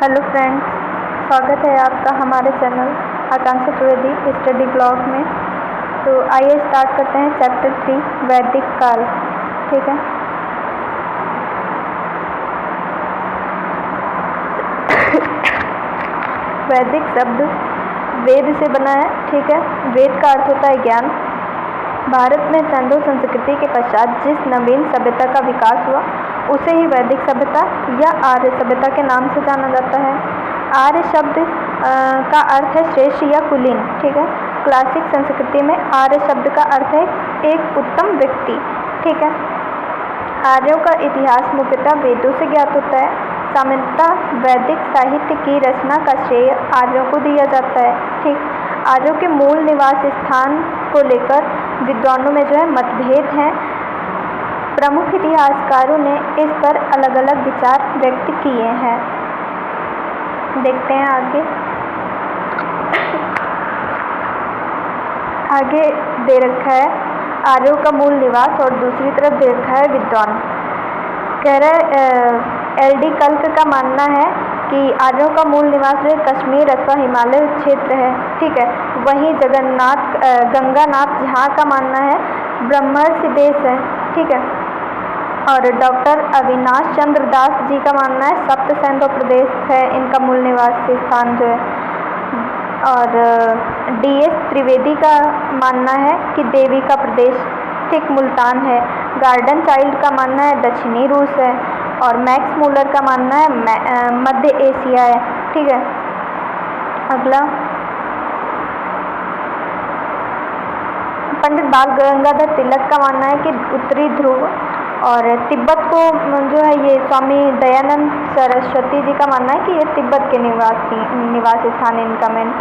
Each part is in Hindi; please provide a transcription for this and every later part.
हेलो फ्रेंड्स, स्वागत है आपका हमारे चैनल आकांक्षा त्रिवेदी स्टडी ब्लॉग में। तो आइए स्टार्ट करते हैं चैप्टर 3 वैदिक काल। ठीक है, वैदिक शब्द वेद से बना है। ठीक है, वेद का अर्थ होता है ज्ञान। भारत में सिंधु संस्कृति के पश्चात जिस नवीन सभ्यता का विकास हुआ उसे ही वैदिक सभ्यता या आर्य सभ्यता के नाम से जाना जाता है। आर्य शब्द का अर्थ है श्रेष्ठ या कुलीन। ठीक है, क्लासिक संस्कृति में आर्य शब्द का अर्थ है एक उत्तम व्यक्ति। ठीक है, आर्यों का इतिहास मुख्यतः वेदों से ज्ञात होता है। सामान्यतः वैदिक साहित्य की रचना का श्रेय आर्यों को दिया जाता है। ठीक, आर्यों के मूल निवास स्थान को लेकर विद्वानों में जो है मतभेद हैं। प्रमुख इतिहासकारों ने इस पर अलग अलग विचार व्यक्त किए हैं। देखते हैं आगे दे रखा है आर्यों का मूल निवास और दूसरी तरफ दे रखा है विद्वान। कह रहे एल.डी. कल्क का मानना है कि आर्यों का मूल निवास जो है कश्मीर अथवा हिमालय क्षेत्र है। ठीक है, वहीं गंगानाथ झा का मानना है ब्रह्मर्षि देश है। ठीक है, और डॉक्टर अविनाश चंद्र दास जी का मानना है सप्त सिंधु प्रदेश है इनका मूल निवास स्थान जो है। और डी.एस. त्रिवेदी का मानना है कि देवी का प्रदेश ठीक मुल्तान है। गार्डन चाइल्ड का मानना है दक्षिणी रूस है। और मैक्स मूलर का मानना है मध्य एशिया है। ठीक है, अगला पंडित बाल गंगाधर तिलक का मानना है कि उत्तरी ध्रुव। और तिब्बत को जो है ये स्वामी दयानंद सरस्वती जी का मानना है कि ये तिब्बत के निवास स्थान है इनका मेन।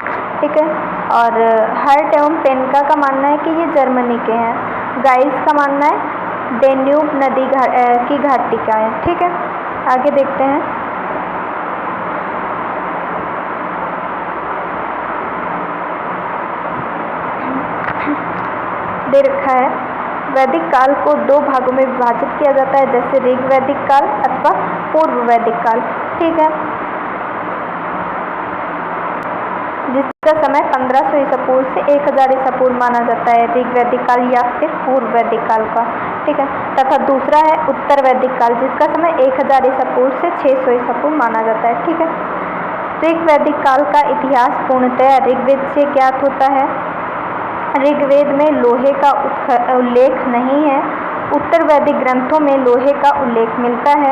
ठीक है, और हर्ट एवं पेनका का मानना है कि ये जर्मनी के हैं। गाइस का मानना है डेन्यूब नदी की घाटी का है। ठीक है, आगे देखते हैं। दे रखा है वैदिक काल को दो भागों में विभाजित किया जाता है, जैसे ऋग वैदिक काल अथवा पूर्व वैदिक काल। ठीक है, जिसका समय 1500 ईसा पूर्व से 1000 ईसा पूर्व माना जाता है ऋग वैदिक काल या फिर पूर्व वैदिक काल का। ठीक है, तथा दूसरा है उत्तर वैदिक काल जिसका समय 1000 ईसा पूर्व से 600 ईसा पूर्व माना जाता है। ठीक है, ऋग वैदिक काल का इतिहास पूर्णतः ऋग्वेद से ज्ञात होता है। ऋग्वेद में लोहे का उल्लेख नहीं है। उत्तर वैदिक ग्रंथों में लोहे का उल्लेख मिलता है।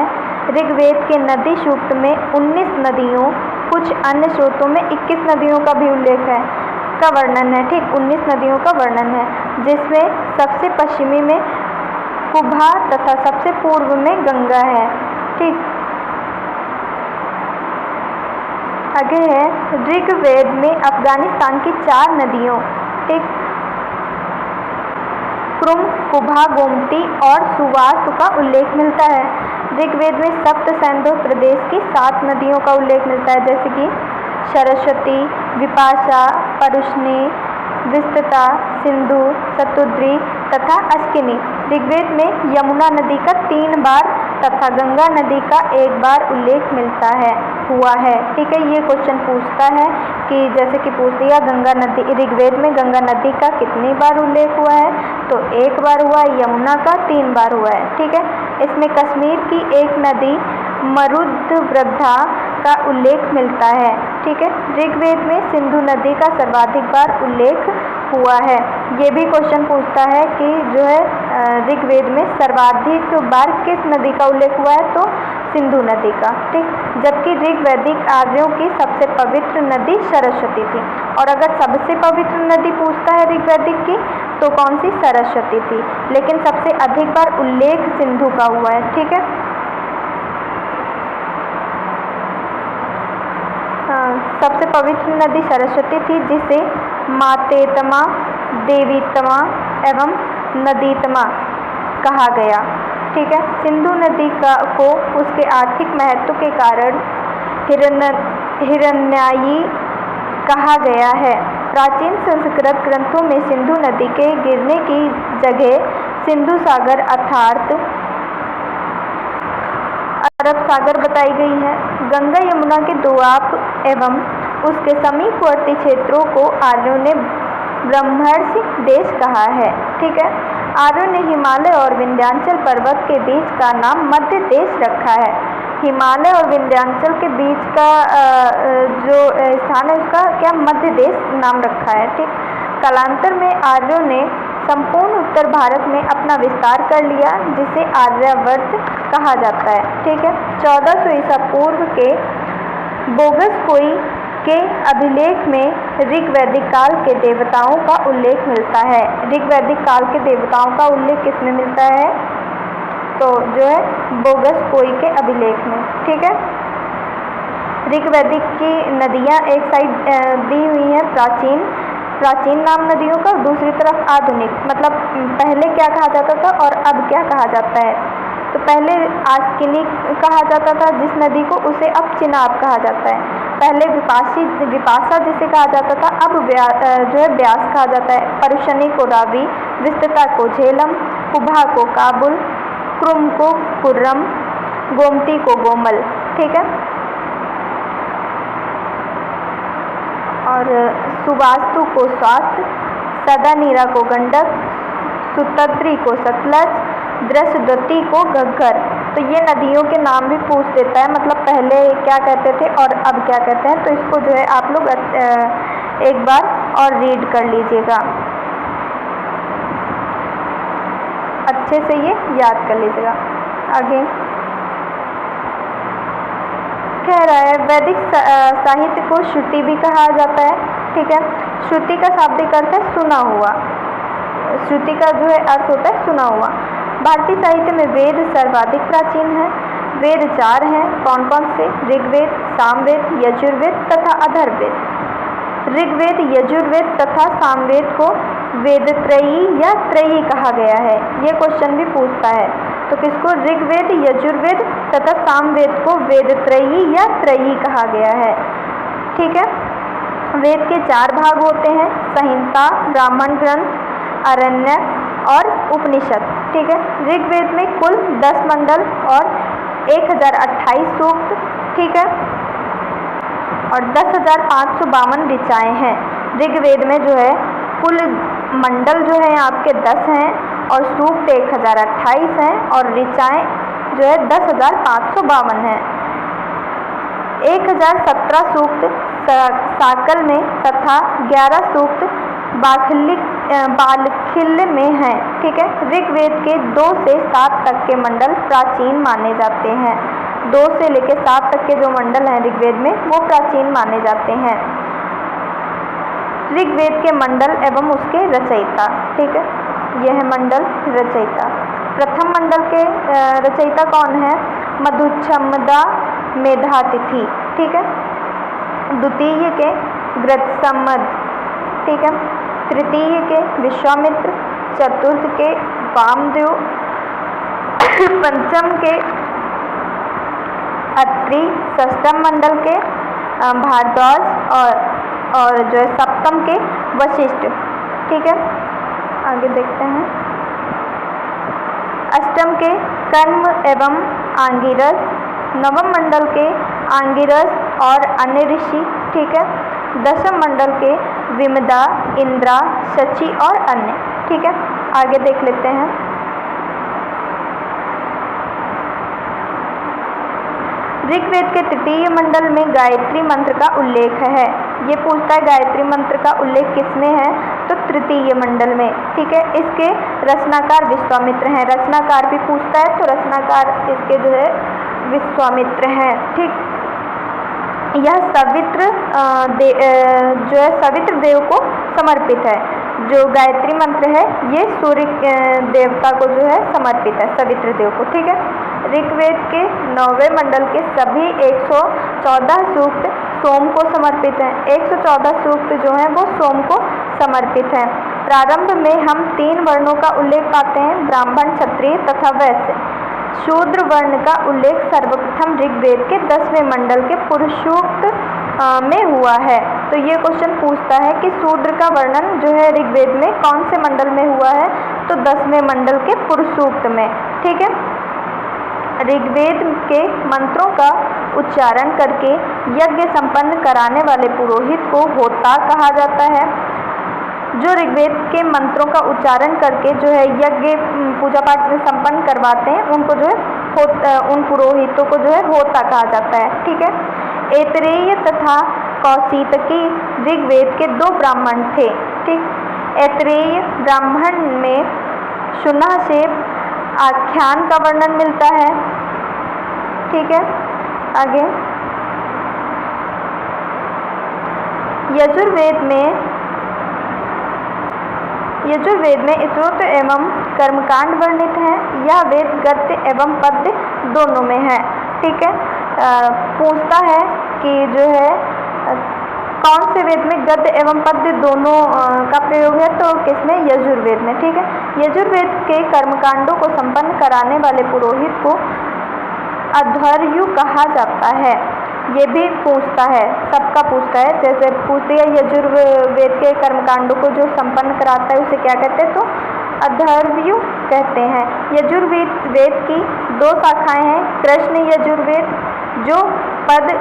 ऋग्वेद के नदी सूक्त में 19 नदियों, कुछ अन्य स्रोतों में 21 नदियों का भी उल्लेख है का वर्णन है। ठीक, 19 नदियों का वर्णन है जिसमें सबसे पश्चिमी में कुभा तथा सबसे पूर्व में गंगा है। ठीक, आगे है ऋग्वेद में अफगानिस्तान की 4 नदियों ठीक क्रुम, कुभा, गोमती और सुवास का उल्लेख मिलता है। ऋग्वेद में सप्त सिंधु प्रदेश की 7 नदियों का उल्लेख मिलता है, जैसे कि सरस्वती, विपाशा, परुष्णी, विस्तृता, सिंधु, शतुद्री तथा अश्किनी। ऋग्वेद में यमुना नदी का 3 बार तथा गंगा नदी का 1 बार उल्लेख हुआ है। ठीक है, ये क्वेश्चन पूछता है कि जैसे कि पूछ दिया गंगा नदी, ऋग्वेद में गंगा नदी का कितनी बार उल्लेख हुआ है, तो 1 बार हुआ है, यमुना का 3 बार हुआ है। ठीक है, इसमें कश्मीर की एक नदी मरुद्वृद्धा का उल्लेख मिलता है। ठीक है, ऋग्वेद में सिंधु नदी का सर्वाधिक बार उल्लेख हुआ है। ये भी क्वेश्चन पूछता है कि जो है ऋग्वेद में सर्वाधिक बार किस नदी का उल्लेख हुआ है, तो सिंधु नदी का। ठीक, जबकि ऋग्वैदिक आर्यों की सबसे पवित्र नदी सरस्वती थी। और अगर सबसे पवित्र नदी पूछता है ऋग्वैदिक की तो कौन सी? सरस्वती थी, लेकिन सबसे अधिक बार उल्लेख सिंधु का हुआ है। ठीक है, सबसे पवित्र नदी सरस्वती थी जिसे मातेतमा, देवीतमा एवं नदीतमा कहा गया। ठीक है, सिंधु नदी को उसके आर्थिक महत्व के कारण हिरण्यायी कहा गया है। प्राचीन संस्कृत ग्रंथों में सिंधु नदी के गिरने की जगह सिंधु सागर अर्थात अरब सागर बताई गई है। गंगा यमुना के दोआब एवं उसके समीपवर्ती क्षेत्रों को आर्यों ने ब्रह्मर्षि देश कहा है। ठीक है, आर्यों ने हिमालय और विंध्याचल पर्वत के बीच का नाम मध्य देश रखा है। हिमालय और विंध्याचल के बीच का जो स्थान है उसका क्या मध्य देश नाम रखा है। ठीक, कालांतर में आर्यों ने संपूर्ण उत्तर भारत में अपना विस्तार कर लिया, जिसे आर्यावर्त कहा जाता है। ठीक है, 1400 ईसा पूर्व के बोगसकोई के अभिलेख में ऋग्वैदिक काल के देवताओं का उल्लेख मिलता है। ऋग्वैदिक काल के देवताओं का उल्लेख किसमें मिलता है? तो जो है बोगसकोई के अभिलेख में। ठीक है, ऋग्वैदिक की नदियाँ एक साइड दी हुई हैं प्राचीन नाम नदियों का, दूसरी तरफ आधुनिक, मतलब पहले क्या कहा जाता था और अब क्या कहा जाता है। तो पहले आस्किनी कहा जाता था जिस नदी को, उसे अब चिनाब कहा जाता है। पहले विपाशा जिसे कहा जाता था, अब जो है ब्यास कहा जाता है। परुशनी को रावी, विस्तृता को झेलम, कुभा को काबुल, क्रुम को कुर्रम, गोमती को गोमल। ठीक है, और सुवास्तु को स्वास्थ्य, सदानीरा को गंडक, सुतद्री को सतलज, दृशद्वती को घग्गर। तो ये नदियों के नाम भी पूछ देता है, मतलब पहले क्या कहते थे और अब क्या कहते हैं। तो इसको जो है आप लोग एक बार और रीड कर लीजिएगा, अच्छे से ये याद कर लीजिएगा। आगे कह रहा है वैदिक साहित्य को श्रुति भी कहा जाता है। ठीक है, श्रुति का शाब्दिक अर्थ है सुना हुआ। श्रुति का जो है अर्थ होता है सुना हुआ। भारतीय साहित्य में वेद सर्वाधिक प्राचीन है। वेद 4 हैं, कौन कौन से? ऋग्वेद, सामवेद, यजुर्वेद तथा अथर्ववेद। ऋग्वेद, यजुर्वेद तथा सामवेद को वेदत्रयी या त्रयी कहा गया है। ये क्वेश्चन भी पूछता है। तो किसको? ऋग्वेद, यजुर्वेद तथा सामवेद को वेदत्रयी या त्रयी कहा गया है। ठीक है, वेद के 4 भाग होते हैं, संहिता, ब्राह्मण ग्रंथ, आरण्यक और उपनिषद। ठीक है, ऋग्वेद में कुल 10 मंडल और 1028 सूक्त। ठीक है, और 10,552 ऋचाएँ हैं। ऋग्वेद में जो है कुल मंडल जो है आपके 10 हैं और सूक्त 1028 हैं और ऋचाएँ जो है 10,552 हैं। 1017 सूक्त साकल में तथा 11 सूक्त बालखिल्य में हैं। ठीक है, ऋग्वेद के 2 से 7 तक के मंडल प्राचीन माने जाते हैं। 2 से लेकर 7 तक के जो मंडल हैं ऋग्वेद में वो प्राचीन माने जाते हैं। ऋग्वेद के मंडल एवं उसके रचयिता। ठीक है, यह है मंडल रचयिता। प्रथम मंडल के रचयिता कौन है? मधुच्छमदा मेधातिथि। ठीक है, द्वितीय के ग्रत्समद। ठीक है, तृतीय के विश्वामित्र, चतुर्थ के वामदेव, पंचम के अत्रि, षष्ठम मंडल के भारद्वाज और जो है सप्तम के वशिष्ठ। ठीक है, आगे देखते हैं। अष्टम के कर्म एवं आंगिरस, नवम मंडल के आंगिरस और अन्य ऋषि। ठीक है, दशम मंडल के विमदा, इंद्रा, शची और अन्य। ठीक है, आगे देख लेते हैं। ऋग्वेद के तृतीय मंडल में गायत्री मंत्र का उल्लेख है। ये पूछता है गायत्री मंत्र का उल्लेख किसमें है? तो तृतीय मंडल में। ठीक है, इसके रचनाकार विश्वामित्र हैं। रचनाकार भी पूछता है तो रचनाकार इसके जो है विश्वामित्र हैं। ठीक, यह सवित्र देव को समर्पित है। जो गायत्री मंत्र है ये सूर्य देवता को जो है समर्पित है, सवित्र देव को। ठीक है, ऋग्वेद के 9वें मंडल के सभी 114 सूक्त सोम को समर्पित हैं। 114 सूक्त जो हैं वो सोम को समर्पित हैं। प्रारंभ में हम 3 वर्णों का उल्लेख पाते हैं, ब्राह्मण, क्षत्रिय तथा वैश्य। शूद्र वर्ण का उल्लेख सर्वप्रथम ऋग्वेद के 10वें मंडल के पुरुषसूक्त में हुआ है। तो ये क्वेश्चन पूछता है कि शूद्र का वर्णन जो है ऋग्वेद में कौन से मंडल में हुआ है? तो 10वें मंडल के पुरुषसूक्त में। ठीक है, ऋग्वेद के मंत्रों का उच्चारण करके यज्ञ संपन्न कराने वाले पुरोहित को होता कहा जाता है। जो ऋग्वेद के मंत्रों का उच्चारण करके जो है यज्ञ पूजा पाठ में संपन्न करवाते हैं उनको जो है उन पुरोहितों को जो है होता कहा जाता है। ठीक है। ऐतरेय तथा कौशितकी ऋग्वेद के 2 ब्राह्मण थे। ठीक। ऐतरेय ब्राह्मण में शुनह से आख्यान का वर्णन मिलता है। ठीक है। आगे यजुर्वेद में स्तोत्र एवं कर्मकांड वर्णित हैं। यह वेद गद्य एवं पद्य दोनों में है। ठीक है। पूछता है कि जो है कौन से वेद में गद्य एवं पद्य दोनों का प्रयोग है, तो किसमें? यजुर्वेद में। ठीक है। यजुर्वेद के कर्मकांडों को संपन्न कराने वाले पुरोहित को अध्वर्यु कहा जाता है। ये भी पूछता है, सबका पूछता है। जैसे पूछती है यजुर्वेद के कर्मकांडों को जो संपन्न कराता है उसे क्या कहते हैं, तो अध्वर्यु कहते हैं। यजुर्वेद की 2 शाखाएं हैं। कृष्ण यजुर्वेद जो पद्य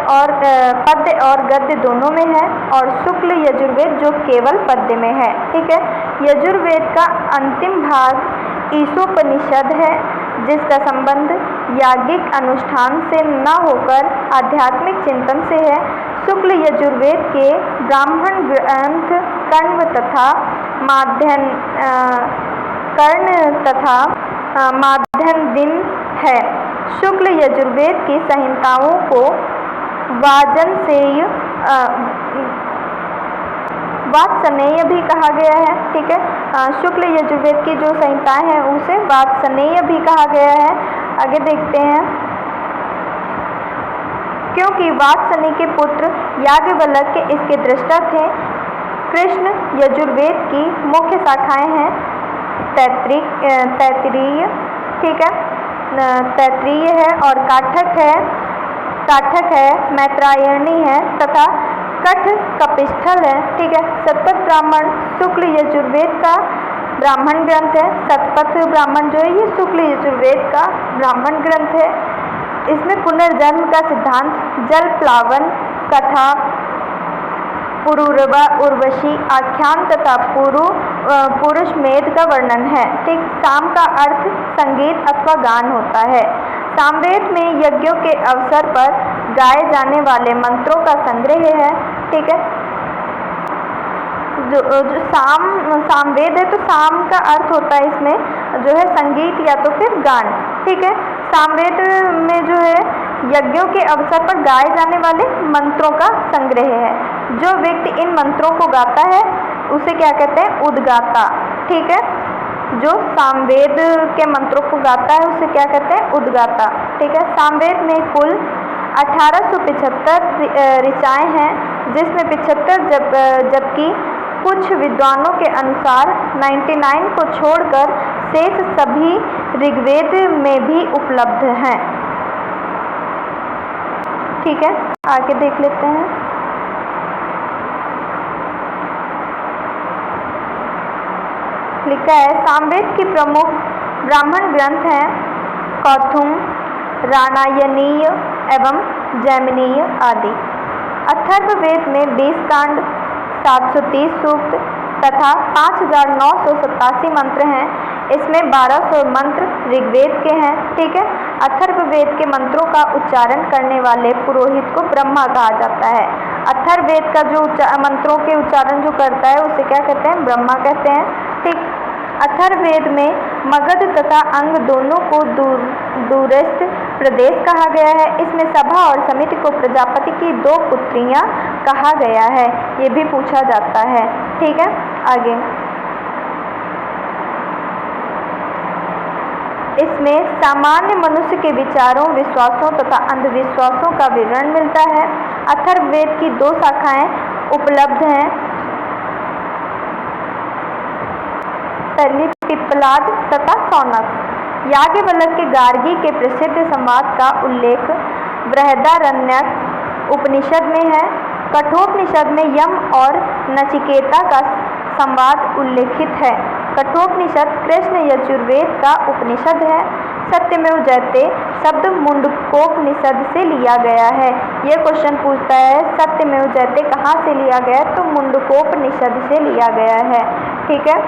और गद्य दोनों में है, और शुक्ल यजुर्वेद जो केवल पद्य में है। ठीक है। यजुर्वेद का अंतिम भाग ईशोपनिषद है, जिसका संबंध याज्ञिक अनुष्ठान से न होकर आध्यात्मिक चिंतन से है। शुक्ल यजुर्वेद के ब्राह्मण ग्रंथ कर्ण तथा माध्यन्दिन है। शुक्ल यजुर्वेद की संहिताओं को वात्सनेय भी कहा गया है। ठीक है। शुक्ल यजुर्वेद की जो संहिताएं हैं उसे वात्सनेय भी कहा गया है। आगे देखते हैं। क्योंकि वात्सनेय के पुत्र याज्ञवल्क्य इसके दृष्टा थे। कृष्ण यजुर्वेद की मुख्य शाखाएं हैं तैत्तिरीय। ठीक है। तैत्तिरीय है और काठक है, मैत्रायणी है तथा कठ कपिस्थल है। ठीक है। शतपथ ब्राह्मण शुक्ल यजुर्वेद का ब्राह्मण ग्रंथ है। शतपथ ब्राह्मण जो है ये शुक्ल यजुर्वेद का ब्राह्मण ग्रंथ है। इसमें पुनर्जन्म का सिद्धांत, जल प्लावन, कथा, पुरूरवा, उर्वशी, आख्यान तथा पुरुष मेध का वर्णन है। ठीक। साम का अर्थ संगीत अथवा गान होता है। सामवेद में यज्ञों के अवसर पर गाए जाने वाले मंत्रों का संग्रह है। ठीक है। जो सामवेद है तो साम का अर्थ होता है इसमें जो है संगीत या तो फिर गान। ठीक है। सामवेद में जो है यज्ञों के अवसर पर गाए जाने वाले मंत्रों का संग्रह है। जो व्यक्ति इन मंत्रों को गाता है उसे क्या कहते हैं? उद्गाता। ठीक है। जो सामवेद के मंत्रों को गाता है उसे क्या कहते हैं? उद्गाता। ठीक है। सामवेद में कुल 1875 ऋचाएँ हैं, जिसमें 75 जबकि कुछ विद्वानों के अनुसार 99 को छोड़कर शेष सभी ऋग्वेद में भी उपलब्ध हैं। ठीक है। आगे देख लेते हैं। लिखा है सामवेद की प्रमुख ब्राह्मण ग्रंथ हैं कौथुम, रामायणीय एवं जैमिनीय आदि। अथर्ववेद में 20 कांड, 730 सूक्त तथा 5987 मंत्र हैं। इसमें 1200 मंत्र ऋग्वेद के हैं। ठीक है। अथर्ववेद के मंत्रों का उच्चारण करने वाले पुरोहित को ब्रह्मा कहा जाता है। अथर्ववेद का जो मंत्रों के उच्चारण जो करता है उसे क्या कहते हैं? ब्रह्मा कहते हैं। ठीक। अथर्ववेद में मगध तथा अंग दोनों को दूरस्थ प्रदेश कहा गया है। इसमें सभा और समिति को प्रजापति की 2 पुत्रियां कहा गया है। ये भी पूछा जाता है। ठीक है। आगे इसमें सामान्य मनुष्य के विचारों, विश्वासों तथा अंधविश्वासों का विवरण मिलता है। अथर्ववेद की 2 शाखाएं उपलब्ध हैं। पहली पिप्पलाद तथा शौनक। याज्ञवल्क्य के गार्गी के प्रसिद्ध संवाद का उल्लेख बृहदारण्यक उपनिषद में है। कठोपनिषद में यम और नचिकेता का संवाद उल्लेखित है। कठोपनिषद कृष्ण यजुर्वेद का उपनिषद है। सत्यमेव जयते शब्द मुंडकोपनिषद से लिया गया है। ये क्वेश्चन पूछता है सत्यमेव जयते कहाँ से लिया गया है, तो मुंडकोपनिषद से लिया गया है। ठीक है।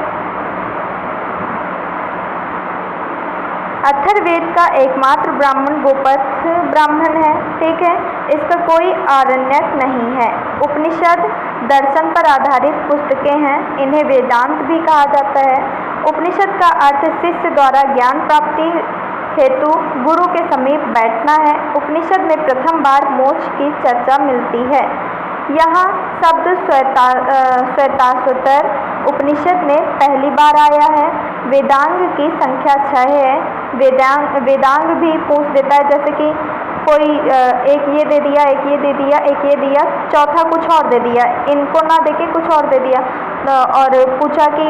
अथर्ववेद का एकमात्र ब्राह्मण गोपथ ब्राह्मण है। ठीक है। इसका कोई आरण्यक नहीं है। उपनिषद दर्शन पर आधारित पुस्तकें हैं। इन्हें वेदांत भी कहा जाता है। उपनिषद का अर्थ शिष्य द्वारा ज्ञान प्राप्ति हेतु गुरु के समीप बैठना है। उपनिषद में प्रथम बार मोक्ष की चर्चा मिलती है। यहाँ शब्द श्वेताश्वतर उपनिषद में पहली बार आया है। वेदांग की संख्या 6 है। वेदांग भी पूछ देता है, जैसे कि कोई एक ये दे दिया, एक ये दे दिया, एक ये दिया, चौथा कुछ और दे दिया, इनको ना देके कुछ और दे दिया, और पूछा कि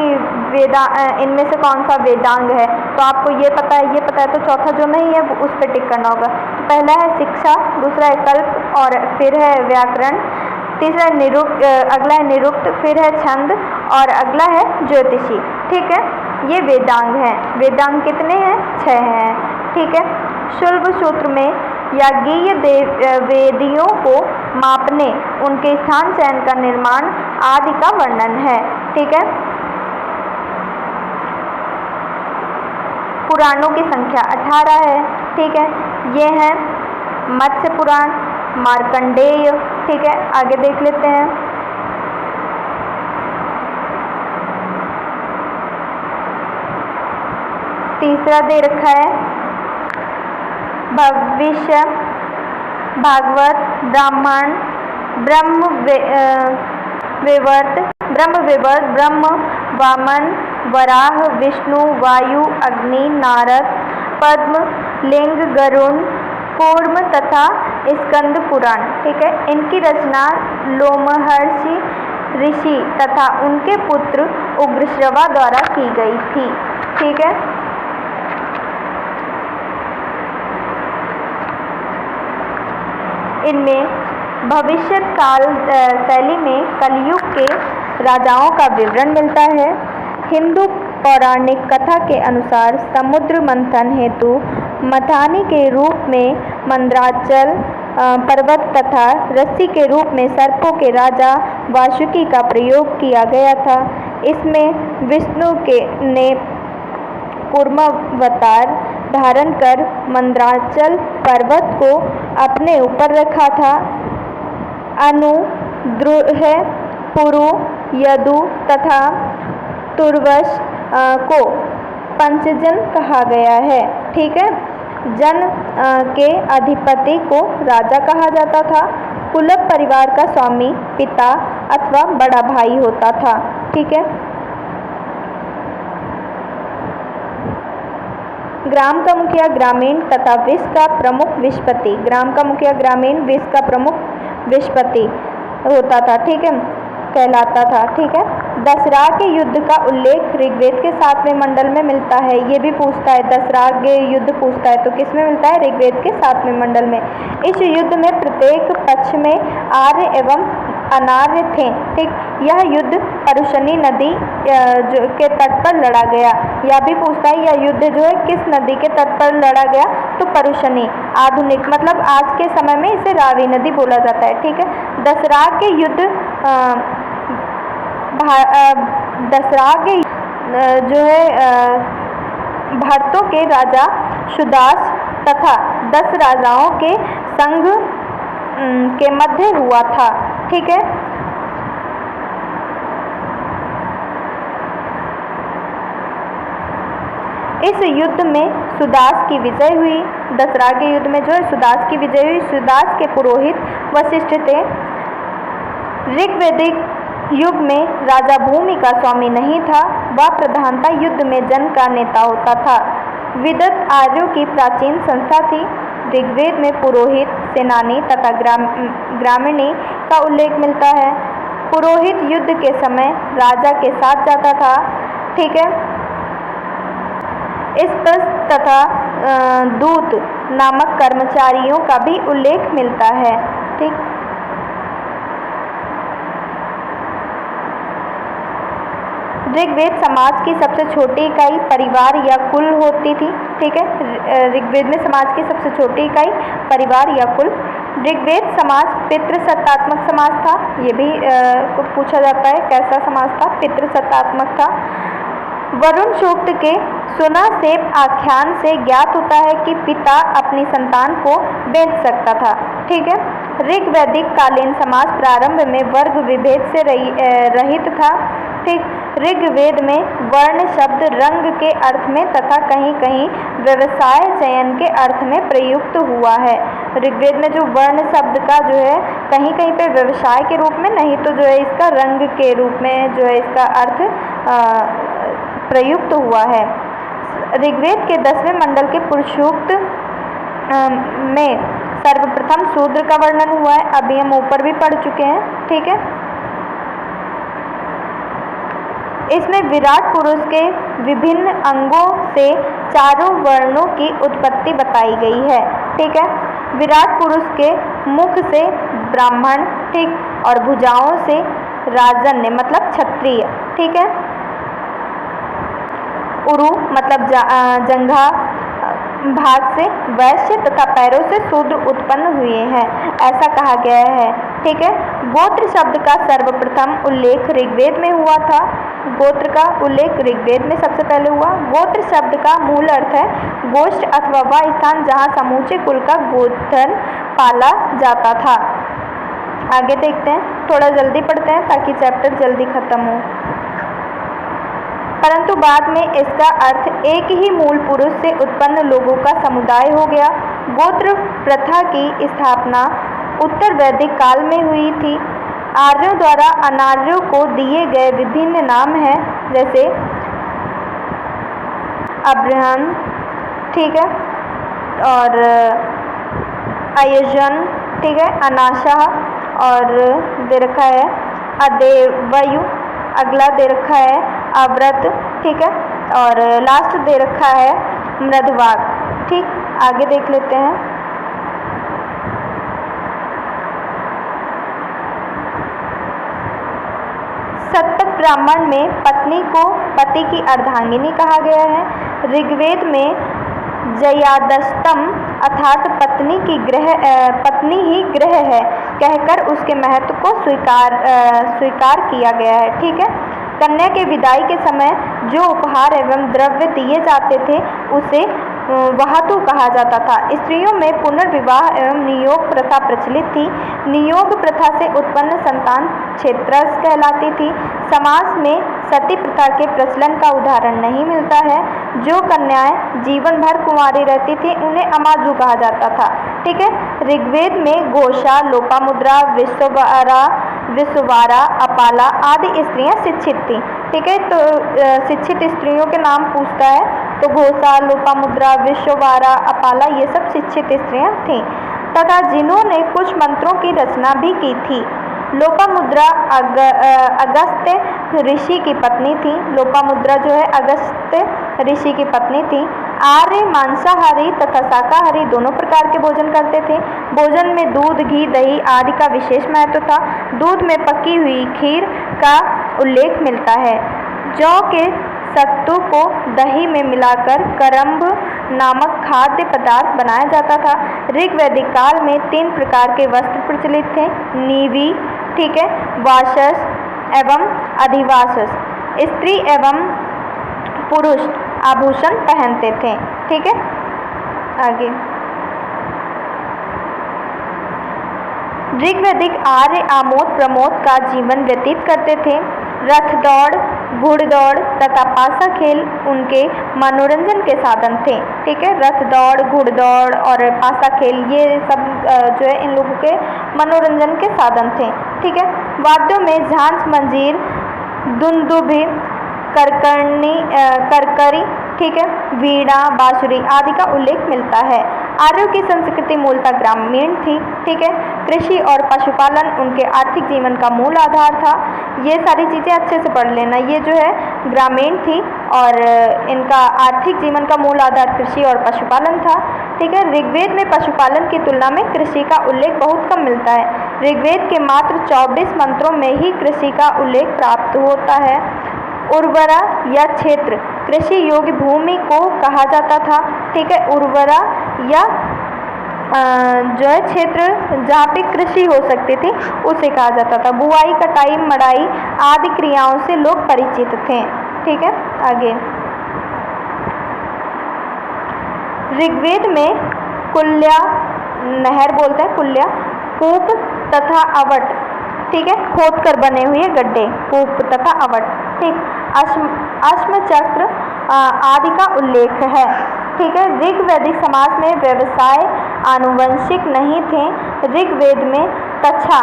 इनमें से कौन सा वेदांग है, तो आपको ये पता है, तो चौथा जो नहीं है वो उस पर टिक करना होगा। तो पहला है शिक्षा, दूसरा है कल्प, और फिर है व्याकरण, तीसरा है निरुक्त, अगला है निरुक्त, फिर है छंद, और अगला है ज्योतिषी। ठीक है। ये वेदांग हैं। वेदांग कितने हैं? 6 हैं। ठीक है। शुल्ब सूत्र में याज्ञीय वेदियों को मापने, उनके स्थान चयन का निर्माण आदि का वर्णन है। ठीक है। पुराणों की संख्या 18 है। ठीक है। ये हैं मत्स्य पुराण, मार्कंडेय। ठीक है। आगे देख लेते हैं। तीसरा दे रखा है भविष्य, भागवत, ब्राह्मण, ब्रह्मवैवर्त, ब्रह्म, वामन, वराह, विष्णु, वायु, अग्नि, नारद, पद्म, लिंग, गरुण, कूर्म तथा स्कंद पुराण। ठीक है। इनकी रचना लोमहर्षि ऋषि तथा उनके पुत्र उग्रश्रवा द्वारा की गई थी। ठीक है। इनमें भविष्य काल शैली में कलयुग के राजाओं का विवरण मिलता है। हिंदू पौराणिक कथा के अनुसार समुद्र मंथन हेतु मथानी के रूप में मंदराचल पर्वत तथा रस्सी के रूप में सर्पों के राजा वासुकी का प्रयोग किया गया था। इसमें विष्णु ने कूर्मावतार धारण कर मंदराचल पर्वत को अपने ऊपर रखा था। अनु, द्रुह, पुरु, यदु तथा तुर्वश को पंचजन कहा गया है। ठीक है। जन के अधिपति को राजा कहा जाता था। कुलप परिवार का स्वामी पिता अथवा बड़ा भाई होता था। ठीक है। ग्राम का मुखिया ग्रामीण तथा विष का प्रमुख विषपति, ग्राम का मुखिया ग्रामीण, विष का प्रमुख विषपति होता था। ठीक है, कहलाता था। ठीक है। दसरा के युद्ध का उल्लेख ऋग्वेद के 7वें मंडल में मिलता है। ये भी पूछता है, दसरा के युद्ध पूछता है तो किस में मिलता है? ऋग्वेद के 7वें मंडल में। इस युद्ध में प्रत्येक पक्ष में आर्य एवं अनार्य थे। ठीक। यह युद्ध परुशनी नदी के तट पर लड़ा गया। यह भी पूछता है यह युद्ध जो है किस नदी के तट पर लड़ा गया? तो परुशनी। आधुनिक मतलब आज के समय में इसे रावी नदी बोला जाता है। ठीक है। दसरा के युद्ध दसरा के जो है भारतों के राजा सुदास तथा 10 राजाओं के संघ के मध्य हुआ था। ठीक है। इस युद्ध में सुदास की विजय हुई। दसरा के युद्ध में जो है सुदास की विजय हुई। सुदास के पुरोहित वशिष्ठ थे। ऋग्वैदिक युग में राजा भूमि का स्वामी नहीं था, वह प्रधानता युद्ध में जन का नेता होता था। विदत आर्यों की प्राचीन संस्था थी। ऋग्वेद में पुरोहित, सेनानी तथा ग्रामीणी का उल्लेख मिलता है। पुरोहित युद्ध के समय राजा के साथ जाता था। ठीक है। स्पृश तथा दूत नामक कर्मचारियों का भी उल्लेख मिलता है। ठीक। ऋग्वेद समाज की सबसे छोटी इकाई परिवार या कुल होती थी। ठीक है, ऋग्वेद में समाज की सबसे छोटी इकाई परिवार या कुल। ऋग्वेद समाज पितृसत्तात्मक समाज था। ये भी पूछा जाता है कैसा समाज था, पितृसत्तात्मक था। वरुण सूक्त के सुना सेब आख्यान से ज्ञात होता है कि पिता अपनी संतान को बेच सकता था। ठीक है, ऋग्वैदिक कालीन समाज प्रारंभ में वर्ग विभेद से रहित था। ठीक, ऋग्वेद में वर्ण शब्द रंग के अर्थ में तथा कहीं कहीं व्यवसाय चयन के अर्थ में प्रयुक्त हुआ है। ऋग्वेद में जो वर्ण शब्द का जो है कहीं कहीं पे व्यवसाय के रूप में, नहीं तो जो है इसका रंग के रूप में जो है इसका अर्थ प्रयुक्त हुआ है। ऋग्वेद के 10वें मंडल के पुरुषोक्त में सर्वप्रथम शूद्र का वर्णन हुआ है। अभी हम ऊपर भी पढ़ चुके हैं। ठीक है, इसमें विराट पुरुष के विभिन्न अंगों से चारों वर्णों की उत्पत्ति बताई गई है। ठीक है, विराट पुरुष के मुख से ब्राह्मण, ठीक, और भुजाओं से राजन्य मतलब क्षत्रिय। ठीक है, उरु मतलब जंघा भाग से वैश्य तथा पैरों से शूद्र उत्पन्न हुए हैं, ऐसा कहा गया है। ठीक है, गोत्र शब्द का सर्वप्रथम उल्लेख ऋग्वेद में हुआ था। गोत्र का उल्लेख ऋग्वेद में सबसे पहले हुआ। गोत्र शब्द का मूल अर्थ है गोष्ठ अथवा वह स्थान जहाँ समूचे कुल का गोधन पाला जाता था। आगे देखते हैं, थोड़ा जल्दी पढ़ते हैं ताकि चैप्टर जल्दी खत्म हो। परंतु बाद में इसका अर्थ एक ही मूल पुरुष से उत्पन्न लोगों का समुदाय हो गया। गोत्र प्रथा की स्थापना उत्तर वैदिक काल में हुई थी। आर्यों द्वारा अनार्यों को दिए गए विभिन्न नाम हैं, जैसे अब्रहम, ठीक है, और अयजन, ठीक है, अनाशा, और दे रखा है अदेवयु, अगला दे रखा है अव्रत, ठीक है, और लास्ट दे रखा है मृदवाक। ठीक, आगे देख लेते हैं। शतपथ ब्राह्मण में पत्नी को पति की अर्धांगिनी कहा गया है। ऋग्वेद में जयादष्टम अर्थात पत्नी ही ग्रह है कहकर उसके महत्व को स्वीकार किया गया है। ठीक है, कन्या के विदाई के समय जो उपहार एवं द्रव्य दिए जाते थे उसे वहातु कहा जाता था। स्त्रियों में पुनर्विवाह एवं नियोग प्रथा प्रचलित थी। नियोग प्रथा से उत्पन्न संतान क्षेत्रस कहलाती थी। समाज में सती प्रथा के प्रचलन का उदाहरण नहीं मिलता है। जो कन्याएं जीवन भर कुंवारी रहती थी उन्हें अमाजु कहा जाता था। ठीक है, ऋग्वेद में घोषा, लोपामुद्रा, विश्ववारा, अपाला आदि स्त्रियां शिक्षित थीं। ठीक है, तो शिक्षित स्त्रियों के नाम पूछता है तो घोषा, लोपामुद्रा, विश्ववारा, अपाला ये सब शिक्षित स्त्रियां थीं तथा जिन्होंने कुछ मंत्रों की रचना भी की थी। लोपामुद्रा अगस्त्य ऋषि की पत्नी थी। लोपामुद्रा जो है अगस्त्य ऋषि की पत्नी थी। आर्य मांसाहारी तथा शाकाहारी दोनों प्रकार के भोजन करते थे। भोजन में दूध, घी, दही आदि का विशेष महत्व था। दूध में पकी हुई खीर का उल्लेख मिलता है। जौ के सत्तू को दही में मिलाकर करम्ब नामक खाद्य पदार्थ बनाया जाता था। ऋग्वैदिक काल में 3 प्रकार के वस्त्र प्रचलित थे, नीवी, ठीक है, वाशस एवं अधिवासस। स्त्री एवं पुरुष आभूषण पहनते थे। ठीक है, आगे ऋग्वैदिक आर्य आमोद प्रमोद का जीवन व्यतीत करते थे। रथ दौड़, घुड़दौड़ तथा पासा खेल उनके मनोरंजन के साधन थे। ठीक है, रथ दौड़, घुड़दौड़ और पासा खेल ये सब जो है इन लोगों के मनोरंजन के साधन थे। ठीक है, वाद्यों में झांझ, मंजीर, दुंदुभि, करकरी, ठीक है, वीणा, बांसुरी आदि का उल्लेख मिलता है। आर्यों की संस्कृति मूलतः ग्रामीण थी। ठीक है, कृषि और पशुपालन उनके आर्थिक जीवन का मूल आधार था। ये सारी चीज़ें अच्छे से पढ़ लेना। ये जो है ग्रामीण थी और इनका आर्थिक जीवन का मूल आधार कृषि और पशुपालन था। ठीक है, ऋग्वेद में पशुपालन की तुलना में कृषि का उल्लेख बहुत कम मिलता है। ऋग्वेद के मात्र 24 मंत्रों में ही कृषि का उल्लेख प्राप्त होता है। उर्वरा या क्षेत्र कृषि योग्य भूमि को कहा जाता था। ठीक है, उर्वरा या जो है क्षेत्र जहाँ पे कृषि हो सकती थी उसे कहा जाता था। बुआई, कटाई, मड़ाई आदि क्रियाओं से लोग परिचित थे। ठीक है, आगे ऋग्वेद में कुल्या, नहर बोलते हैं कुल्या, कूप तथा अवट, ठीक है, खोद कर बने हुए गड्ढे, कूप तथा अवट। ठीक, अश्म चक्र आदि का उल्लेख है। ठीक है, ऋग्वैदिक समाज में व्यवसाय आनुवंशिक नहीं थे। ऋग्वेद में कच्छा,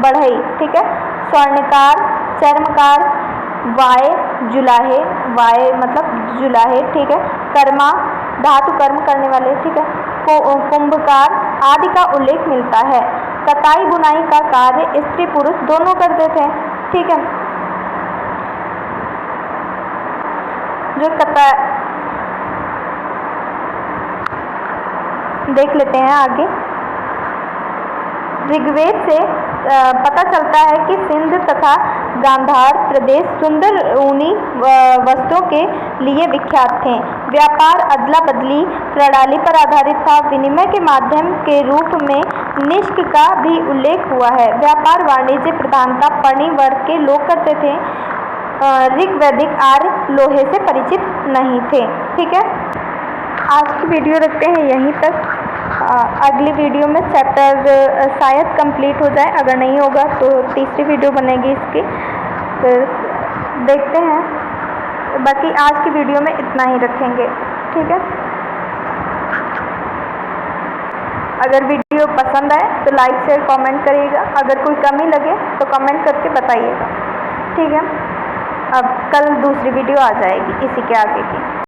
बढ़ई, ठीक है, स्वर्णकार, चर्मकार, वाय, जुलाहे, वाय मतलब जुलाहे, ठीक है, कर्मा, धातु कर्म करने वाले, ठीक है, कुंभकार आदि का उल्लेख मिलता है। कताई बुनाई का कार्य स्त्री पुरुष दोनों करते थे। ठीक है, जो देख लेते हैं आगे। ऋग्वेद से पता चलता है कि सिंध तथा गांधार प्रदेश सुंदर ऊनी वस्त्रों के लिए विख्यात थे। व्यापार अदला बदली प्रणाली पर आधारित था। विनिमय के माध्यम के रूप में निष्क का भी उल्लेख हुआ है। व्यापार वाणिज्य प्रधानता पणी वर्ग के लोग करते थे। ऋग्वैदिक आर्य लोहे से परिचित नहीं थे। ठीक है, आज की वीडियो रखते हैं यहीं तक। अगली वीडियो में चैप्टर शायद कंप्लीट हो जाए, अगर नहीं होगा तो तीसरी वीडियो बनेगी इसकी, फिर देखते हैं। बाकी आज की वीडियो में इतना ही रखेंगे। ठीक है, अगर वीडियो पसंद आए तो लाइक शेयर कमेंट करिएगा। अगर कोई कमी लगे तो कमेंट करके बताइएगा। ठीक है, अब कल दूसरी वीडियो आ जाएगी इसी के आगे की।